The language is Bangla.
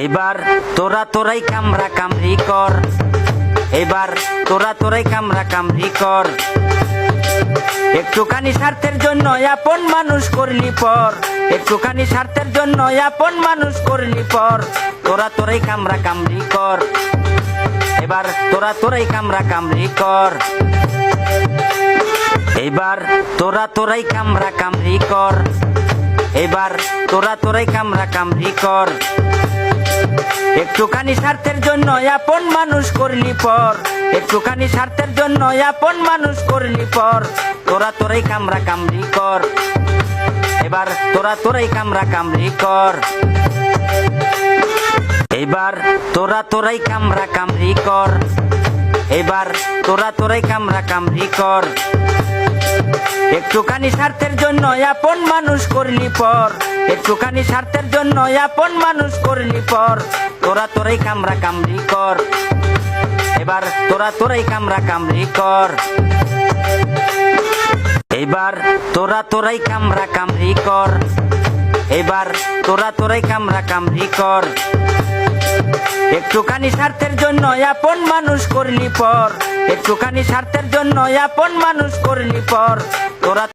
এবার তোরাই কামরা কামড়ি কর, এবার তোরাই কামরা কামড়ি কর। একটুখানি স্বার্থের জন্য আপন মানুষ করলি পর, একটুখানি স্বার্থের জন্য আপন মানুষ করলি পর। তোরাই কামরা কামড়ি কর, এবার তোরাই কামরা কামড়ি কর। এবার তোরাই কামরা কামড়ি কর, এবার তোরাই কামরা কামড়ি কর। একটুখানি স্বার্থের জন্য আপন মানুষ করলি পর, একটুখানি স্বার্থের জন্য আপন মানুষ করলি পর। তোরাই কামরা কামড়ি কর, এবার তোরাই কামরা কামড়ি কর। এবার তোরাই কামরা কামড়ি কর, এবার তোরাই কামরা কামড়ি কর। একটুখানি স্বার্থের জন্য আপন মানুষ করলি পর, একটুখানি স্বার্থের জন্য আপন মানুষ করলি পর। তোরাই কামরা কামড়ি কর, এবার তোরাই কামরা কামড়ি কর। এবার তোরাই কামরা কামড়ি কর, এবার তোরাই কামরা কামড়ি কর। একটুখানি স্বার্থের জন্য আপন মানুষ করলি পর, একটুখানি স্বার্থের জন্য আপন মানুষ করলি পর। তোরা